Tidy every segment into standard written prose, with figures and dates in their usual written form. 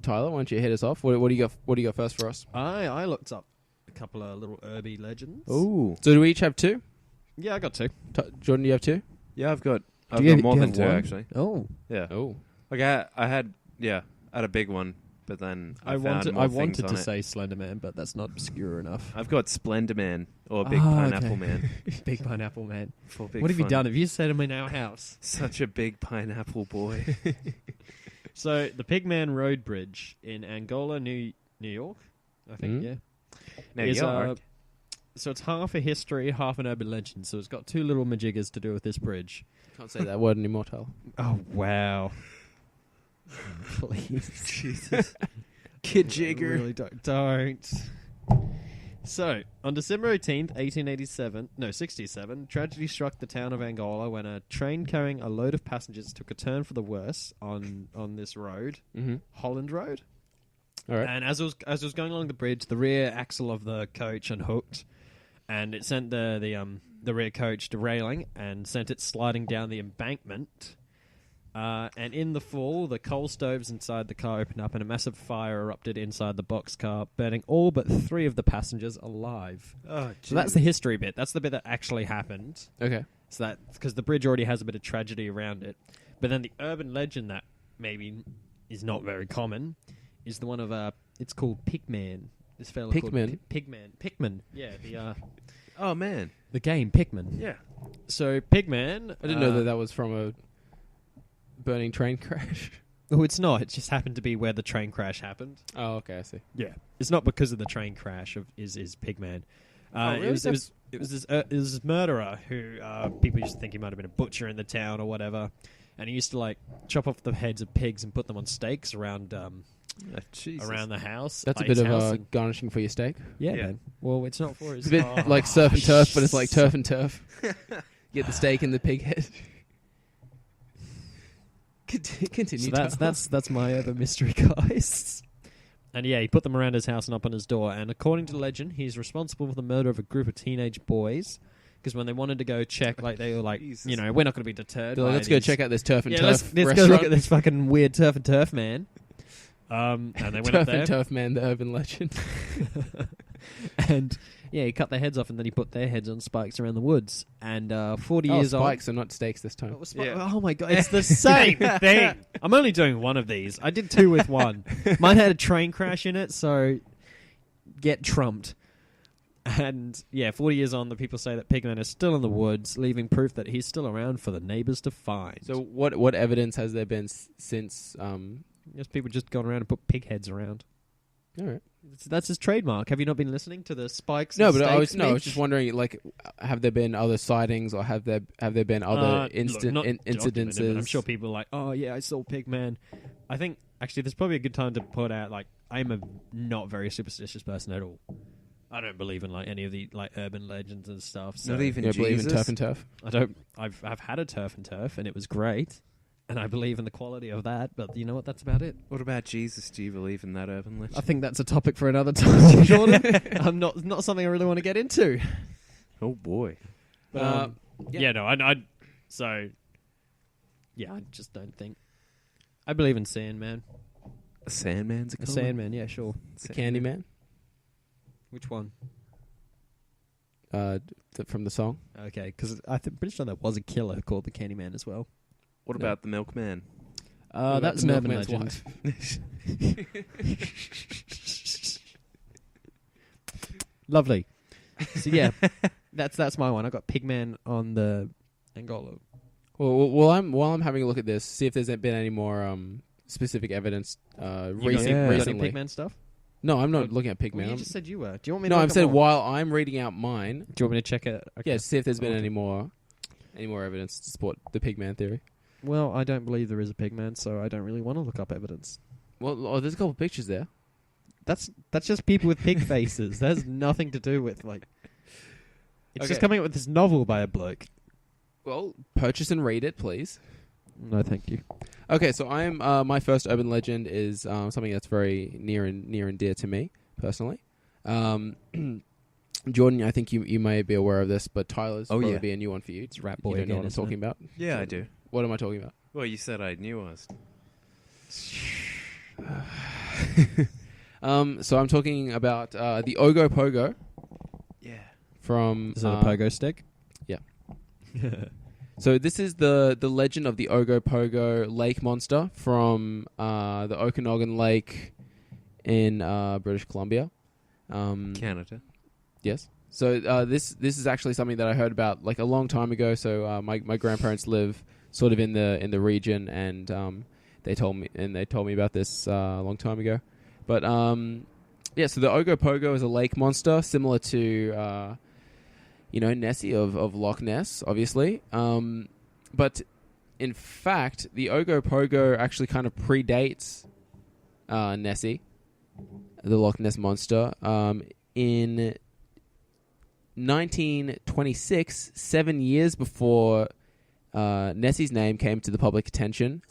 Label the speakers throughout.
Speaker 1: Tyler, why don't you hit us off? What do you got? What do you got first for us?
Speaker 2: I looked up a couple of little Urby legends.
Speaker 1: Ooh. So do we each have two?
Speaker 2: Yeah, I got two.
Speaker 1: Jordan, do you have two?
Speaker 3: Yeah, I've got
Speaker 2: you
Speaker 3: more than
Speaker 2: have
Speaker 3: two
Speaker 2: one?
Speaker 3: actually.
Speaker 2: Oh,
Speaker 3: Yeah.
Speaker 1: Oh.
Speaker 3: Like I had a big one, but then I found more
Speaker 2: wanted
Speaker 3: things
Speaker 2: to
Speaker 3: on it.
Speaker 2: say Slender Man, but that's not obscure enough.
Speaker 3: I've got Splendor Man or Big Pineapple
Speaker 2: okay.
Speaker 3: Man.
Speaker 2: Big Pineapple Man.
Speaker 3: For big
Speaker 2: What have you
Speaker 3: fun.
Speaker 2: done? Have you set him in our house?
Speaker 3: Such a big pineapple boy.
Speaker 2: So the Pigman Road Bridge in Angola, New York, I think. Yeah.
Speaker 3: Now,
Speaker 2: is,
Speaker 3: York.
Speaker 2: so it's half a history, half an urban legend. So it's got two little majiggers to do with this bridge.
Speaker 1: Can't say that word anymore, Tyler.
Speaker 2: Oh wow! Please,
Speaker 3: Jesus. Kid Jigger.
Speaker 2: Really don't. So, on December 18th, 1867, tragedy struck the town of Angola when a train carrying a load of passengers took a turn for the worse on this road, Holland Road.
Speaker 1: All right.
Speaker 2: And as it was going along the bridge, the rear axle of the coach unhooked, and it sent the rear coach derailing and sent it sliding down the embankment. And in the fall, the coal stoves inside the car opened up and a massive fire erupted inside the boxcar, burning all but 3 of the passengers alive.
Speaker 3: Oh,
Speaker 2: so that's the history bit. That's the bit that actually happened.
Speaker 1: Okay.
Speaker 2: So that because the bridge already has a bit of tragedy around it. But then the urban legend that maybe is not very common is the one of it's called Pigman. This fella
Speaker 1: Pigman?
Speaker 2: called Pigman. Yeah,
Speaker 3: Oh man.
Speaker 2: the game Pigman.
Speaker 3: Yeah.
Speaker 2: So Pigman.
Speaker 1: I didn't know that was from a burning train crash.
Speaker 2: Oh, it's not. It just happened to be where the train crash happened.
Speaker 1: Oh, okay, I see.
Speaker 2: Yeah, it's not because of the train crash. Is Pigman?
Speaker 1: Really?
Speaker 2: It was this murderer who people used to think he might have been a butcher in the town or whatever, and he used to like chop off the heads of pigs and put them on stakes around around the house.
Speaker 1: That's a
Speaker 2: his
Speaker 1: bit
Speaker 2: house
Speaker 1: of
Speaker 2: and-
Speaker 1: garnishing for your steak.
Speaker 2: yeah,
Speaker 3: Yeah.
Speaker 2: man. Well, it's not for his.
Speaker 1: It's a bit like surf and turf, but it's like turf and turf. Get the steak and the pig head. Continue.
Speaker 2: So that's my urban mystery, guys. And yeah, he put them around his house and up on his door. And according to legend, he's responsible for the murder of a group of teenage boys. Because when they wanted to go check, like they were like,
Speaker 3: Jesus.
Speaker 2: you know, we're not going to be deterred.
Speaker 1: They're like,
Speaker 2: by
Speaker 1: let's go
Speaker 2: these-
Speaker 1: check out this turf and
Speaker 2: Yeah,
Speaker 1: turf
Speaker 2: let's go
Speaker 1: restaurant.
Speaker 2: look at this fucking weird turf and turf man. And they went up
Speaker 1: Turf
Speaker 2: there.
Speaker 1: and turf man, the urban legend.
Speaker 2: And yeah, he cut their heads off and then he put their heads on spikes around the woods. And 40 years
Speaker 1: spikes and not steaks this time.
Speaker 3: Yeah.
Speaker 2: Oh my god, it's the same thing. I'm only doing one of these. I did 2 with one. Mine had a train crash in it, so get trumped. And yeah, 40 years on, the people say that Pigman is still in the woods, leaving proof that he's still around for the neighbours to find.
Speaker 1: So what evidence has there been since?
Speaker 2: Just people just gone around and put pig heads around.
Speaker 1: All right.
Speaker 2: That's his trademark. Have you not been listening to the spikes?
Speaker 1: No,
Speaker 2: and
Speaker 1: but I was
Speaker 2: steaks,
Speaker 1: just wondering, like, have there been other sightings or have there been other
Speaker 2: documented, but
Speaker 1: incidences?
Speaker 2: I'm sure people are like, oh yeah, I saw Pigman. I think actually there's probably a good time to put out like I'm a not very superstitious person at all. I don't believe in like any of the like urban legends and stuff. So
Speaker 3: Not even
Speaker 1: You believe in
Speaker 3: Jesus?
Speaker 1: turf and turf?
Speaker 2: I don't. I've had a turf and it was great, and I believe in the quality of that. But you know what? That's about it.
Speaker 3: What about Jesus? Do you believe in that urban legend?
Speaker 2: I think that's a topic for another time, Jordan. I'm not something I really want to get into.
Speaker 3: Oh boy.
Speaker 2: But,
Speaker 1: yeah.
Speaker 2: no, I so yeah, I just don't think. I believe in Sandman.
Speaker 3: A Sandman's a
Speaker 2: A
Speaker 3: colour?
Speaker 2: Sandman, yeah, sure.
Speaker 1: The Candyman
Speaker 2: Which one?
Speaker 1: from the song.
Speaker 2: Okay, because I'm pretty sure there was a killer called the Candyman as well.
Speaker 3: What about the Milkman?
Speaker 1: What about
Speaker 2: That's
Speaker 1: the
Speaker 2: an urban
Speaker 1: Milkman's
Speaker 2: legend. Lovely. So yeah, that's my one. I got Pigman on the Angola.
Speaker 1: Well, while I'm having a look at this, see if there's been any more specific evidence recently.
Speaker 2: Pigman stuff.
Speaker 1: No, I'm not looking at Pigman.
Speaker 2: Well, you just said you were. Do you want me?
Speaker 1: No,
Speaker 2: to
Speaker 1: I'm
Speaker 2: look
Speaker 1: saying
Speaker 2: up more?
Speaker 1: while I'm reading out mine.
Speaker 2: Do you want me to check it? Okay.
Speaker 1: Yeah, see if there's been
Speaker 2: Okay.
Speaker 1: any more evidence to support the Pigman theory.
Speaker 2: Well, I don't believe there is a Pigman, so I don't really want to look up evidence.
Speaker 1: Well, there's a couple of pictures there.
Speaker 2: That's just people with pig faces. That has nothing to do with like. It's just
Speaker 1: Okay.
Speaker 2: coming up with this novel by a bloke.
Speaker 1: Well, purchase and read it, please.
Speaker 2: No, thank you.
Speaker 1: Okay, so I am my first urban legend is something that's very near and dear to me personally. Jordan, I think you may be aware of this, but Tyler's probably be a new one for you.
Speaker 2: It's Rat
Speaker 1: You
Speaker 2: Boy
Speaker 1: don't know
Speaker 2: again,
Speaker 1: what I'm
Speaker 2: isn't
Speaker 1: talking
Speaker 2: it?
Speaker 1: about.
Speaker 3: Yeah, I do.
Speaker 1: What am I talking about?
Speaker 3: Well, you said I knew I was.
Speaker 1: So I'm talking about the Ogopogo
Speaker 3: Yeah.
Speaker 1: from...
Speaker 2: Is that a pogo stick?
Speaker 1: Yeah. So this is the legend of the Ogopogo lake monster from the Okanagan Lake in British Columbia.
Speaker 3: Canada.
Speaker 1: Yes. So this is actually something that I heard about like a long time ago. So my grandparents live sort of in the region, and they told me about this a long time ago. But yeah, so the Ogopogo is a lake monster similar to Nessie of Loch Ness, obviously. But in fact, the Ogopogo actually kind of predates Nessie, the Loch Ness monster. In 1926, 7 years before Nessie's name came to the public attention,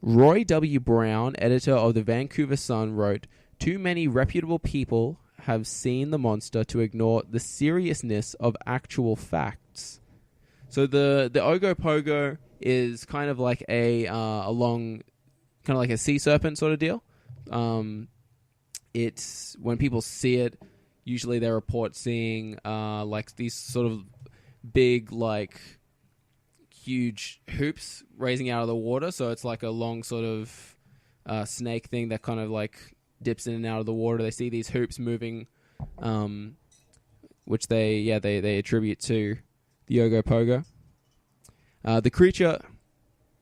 Speaker 1: Roy W. Brown, editor of the Vancouver Sun, wrote, "Too many reputable people have seen the monster to ignore the seriousness of actual facts." So the Ogopogo is kind of like a sea serpent sort of deal. It's when people see it, usually they report seeing like these sort of big, like huge hoops raising out of the water. So it's like a long sort of snake thing that kind of like dips in and out of the water. They see these hoops moving, which they attribute to the Ogopogo. The creature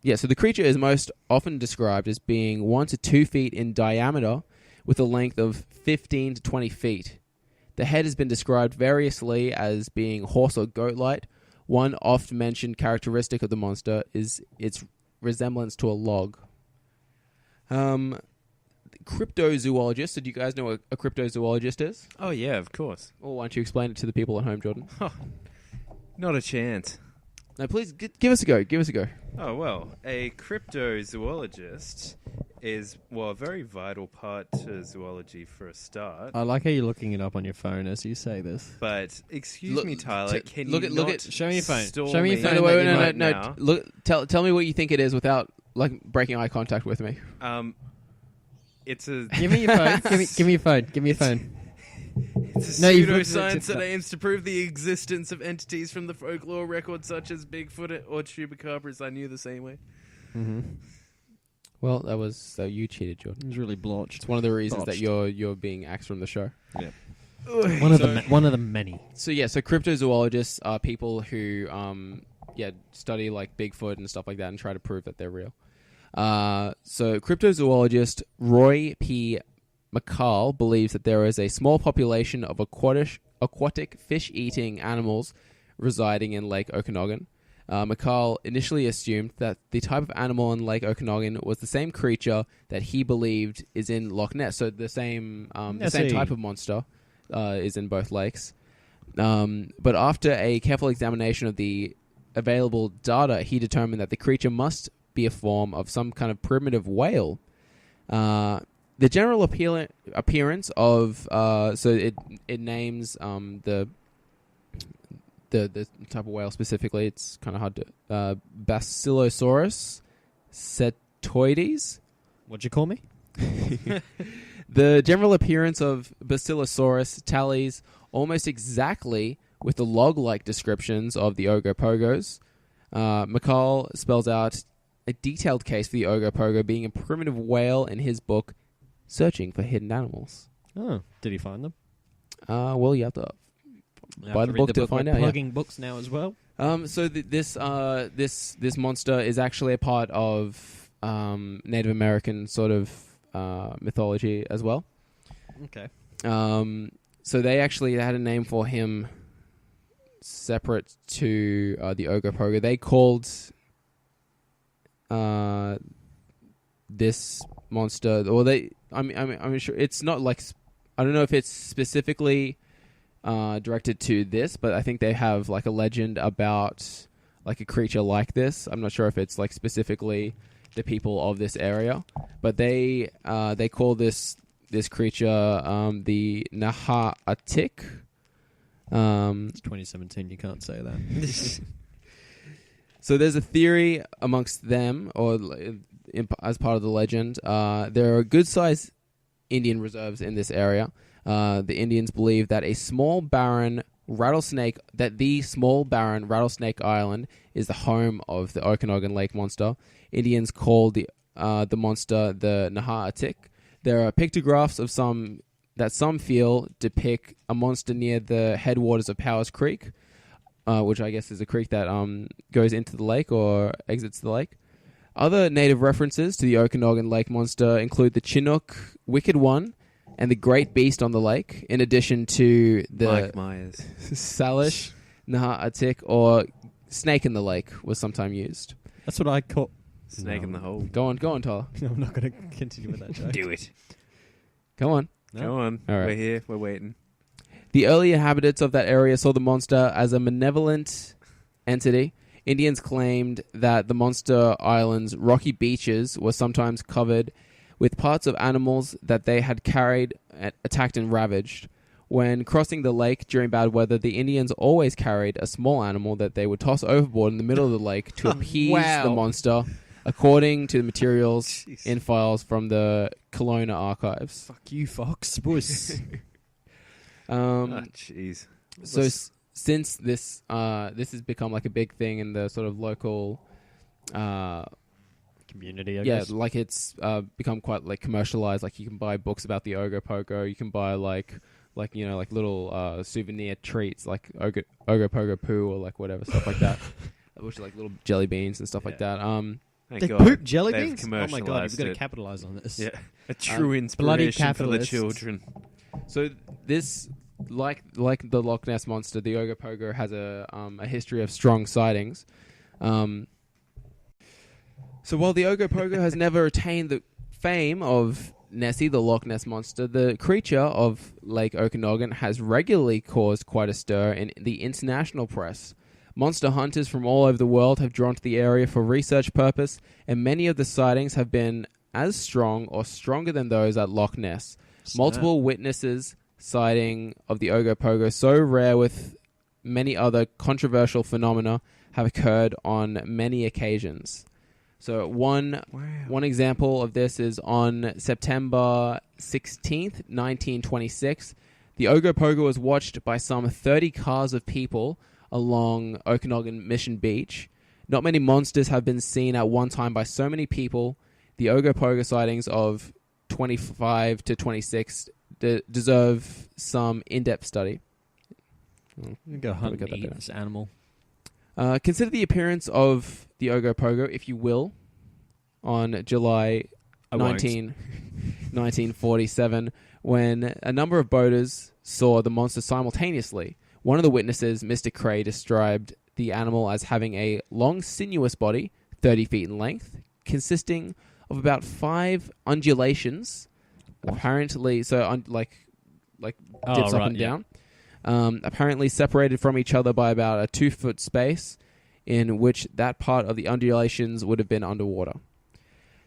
Speaker 1: is most often described as being 1 to 2 feet in diameter with a length of 15 to 20 feet. The head has been described variously as being horse or goat-like. One oft-mentioned characteristic of the monster is its resemblance to a log. Cryptozoologist. So do you guys know what a cryptozoologist is?
Speaker 3: Oh, yeah, of course.
Speaker 1: Or why don't you explain it to the people at home, Jordan?
Speaker 3: Not a chance.
Speaker 1: No, please, give us a go. Give us a go.
Speaker 3: Oh, well, a cryptozoologist is, a very vital part to zoology for a start.
Speaker 2: I like how you're looking it up on your phone as you say this.
Speaker 3: But, excuse me, Tyler, can
Speaker 1: look
Speaker 3: you
Speaker 1: at-
Speaker 3: not
Speaker 1: look at-
Speaker 2: show me your phone.
Speaker 3: stall
Speaker 2: Show me your
Speaker 3: me
Speaker 2: phone.
Speaker 1: No,
Speaker 3: right
Speaker 1: no.
Speaker 3: now?
Speaker 1: Look, tell me what you think it is without like breaking eye contact with me.
Speaker 3: It's a...
Speaker 2: Give me your phone. Give me your phone. Give me your phone.
Speaker 3: It's a
Speaker 2: No, you've
Speaker 3: pseudoscience
Speaker 2: looked-
Speaker 3: that aims to prove the existence of entities from the folklore record such as Bigfoot or Chupacabras. I knew the same way.
Speaker 2: Mm-hmm.
Speaker 1: Well, that was you cheated, Jordan.
Speaker 2: It was really blotched.
Speaker 1: It's one of the reasons that
Speaker 2: Botched.
Speaker 1: you're being axed from the show.
Speaker 2: Yeah. One of the many.
Speaker 1: So cryptozoologists are people who study like Bigfoot and stuff like that and try to prove that they're real. So cryptozoologist Roy P. McCall believes that there is a small population of aquatic fish-eating animals residing in Lake Okanagan. McCall initially assumed that the type of animal in Lake Okanagan was the same creature that he believed is in Loch Ness. So the same type of monster is in both lakes. But after a careful examination of the available data, he determined that the creature must be a form of some kind of primitive whale. The general appearance of it names the type of whale specifically. It's kind of hard to Basilosaurus setoides.
Speaker 2: What'd you call me?
Speaker 1: The general appearance of Basilosaurus tallies almost exactly with the log-like descriptions of the Ogopogos. McCall spells out a detailed case for the Ogopogo being a primitive whale in his book, Searching for Hidden Animals.
Speaker 2: Oh, did he find them?
Speaker 1: Well, you have to buy the book to find out.
Speaker 2: We're plugging books now as well.
Speaker 1: So this monster is actually a part of Native American sort of mythology as well.
Speaker 2: Okay.
Speaker 1: So they actually had a name for him separate to the Ogopogo. They called this monster, or I'm sure it's not like, I don't know if it's specifically directed to this, but I think they have like a legend about like a creature like this. I'm not sure if it's like specifically the people of this area, but they call this creature the Nahaatik.
Speaker 2: It's 2017. You can't say that.
Speaker 1: So there's a theory amongst them, or as part of the legend, there are good-sized Indian reserves in this area. The Indians believe that the small barren rattlesnake island is the home of the Okanagan Lake monster. Indians call the monster the Naha-atik. There are pictographs of some feel depict a monster near the headwaters of Powers Creek, which I guess is a creek that goes into the lake or exits the lake. Other native references to the Okanagan Lake monster include the Chinook Wicked One and the Great Beast on the lake, in addition to the
Speaker 3: Mike Myers.
Speaker 1: Salish, Naha-atik, or Snake in the Lake was sometimes used.
Speaker 2: That's what I call...
Speaker 3: Snake in the hole.
Speaker 1: Go on, Tyler.
Speaker 2: I'm not going to continue with that joke.
Speaker 3: Do it.
Speaker 1: Come on.
Speaker 2: No?
Speaker 3: Go on.
Speaker 1: All right.
Speaker 3: We're here. We're waiting.
Speaker 1: The early inhabitants of that area saw the monster as a malevolent entity. Indians claimed that the monster island's rocky beaches were sometimes covered with parts of animals that they had carried, attacked, and ravaged. When crossing the lake during bad weather, the Indians always carried a small animal that they would toss overboard in the middle of the lake to appease the monster, according to the materials in files from the Kelowna archives.
Speaker 2: Fuck you, Fox. Boys.
Speaker 3: Jeez.
Speaker 1: So since this has become like a big thing in the sort of local
Speaker 2: community, I guess.
Speaker 1: like it's become quite like commercialized. Like you can buy books about the Ogopogo. You can buy like little souvenir treats like Ogopogo poo or like whatever stuff like that, which are like little jelly beans and stuff like that.
Speaker 3: Thank
Speaker 2: They
Speaker 3: God
Speaker 2: poop jelly
Speaker 3: they've
Speaker 2: beans? Oh my God, you've
Speaker 3: commercialised
Speaker 2: got to
Speaker 3: it.
Speaker 2: capitalise on this.
Speaker 3: Yeah, a true
Speaker 2: bloody
Speaker 3: inspiration for the
Speaker 2: capitalists.
Speaker 3: children.
Speaker 1: So this, like the Loch Ness monster, the Ogopogo has a history of strong sightings. So while the Ogopogo has never attained the fame of Nessie, the Loch Ness monster, the creature of Lake Okanagan has regularly caused quite a stir in the international press. Monster hunters from all over the world have drawn to the area for research purpose, and many of the sightings have been as strong or stronger than those at Loch Ness. Multiple witnesses sighting of the Ogopogo, so rare with many other controversial phenomena, have occurred on many occasions. So one example of this is on September 16th, 1926. The Ogopogo was watched by some 30 cars of people along Okanagan Mission Beach. Not many monsters have been seen at one time by so many people. The Ogopogo sightings of 25 to 26 deserve some in-depth study.
Speaker 2: Go hunt and eat this animal.
Speaker 1: Consider the appearance of the Ogopogo, if you will, on July 1947, when a number of boaters saw the monster simultaneously. One of the witnesses, Mr. Cray, described the animal as having a long, sinuous body, 30 feet in length, consisting of about 5 undulations, apparently, so dips up and down. Apparently separated from each other by about a 2-foot space, in which that part of the undulations would have been underwater.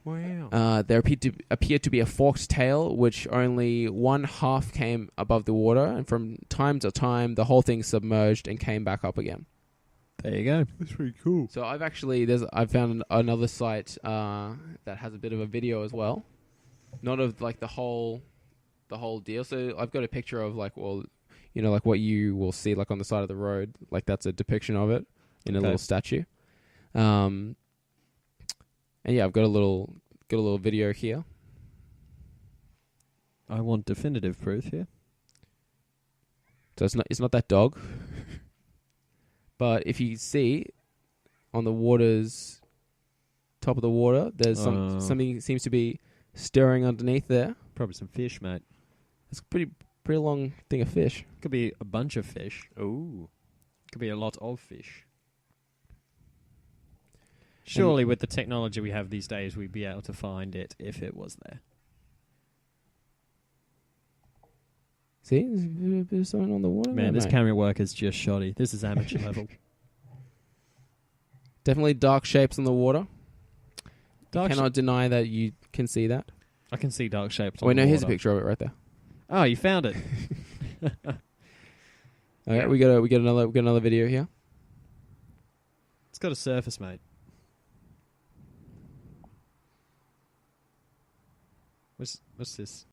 Speaker 3: Wow.
Speaker 1: There appeared to be a forked tail, which only one half came above the water, and from time to time, the whole thing submerged and came back up again.
Speaker 2: There you go.
Speaker 3: That's pretty cool.
Speaker 1: So I've found another site that has a bit of a video as well, not of like the whole deal. So I've got a picture of like what you will see like on the side of the road, like that's a depiction of it in a little statue. And yeah, I've got a little video here.
Speaker 2: I want definitive proof here.
Speaker 1: So it's not that dog. But if you see on the water's top of the water, there's something seems to be stirring underneath there.
Speaker 2: Probably some fish, mate.
Speaker 1: It's a pretty long thing of fish.
Speaker 2: Could be a bunch of fish.
Speaker 3: Ooh.
Speaker 2: Could be a lot of fish. Surely with the technology we have these days, we'd be able to find it if it was there.
Speaker 1: See? There's a bit of something on the water.
Speaker 2: Man,
Speaker 1: there,
Speaker 2: this
Speaker 1: mate.
Speaker 2: camera work is just shoddy. This is amateur level.
Speaker 1: Definitely dark shapes on the water.
Speaker 2: Dark
Speaker 1: Cannot deny that you can see that.
Speaker 2: I can see dark shapes on
Speaker 1: Wait,
Speaker 2: the
Speaker 1: no, here's a
Speaker 2: water.
Speaker 1: picture of it right there.
Speaker 2: Oh, you found it.
Speaker 1: Okay, we got another video here.
Speaker 2: It's got a surface, mate. What's this?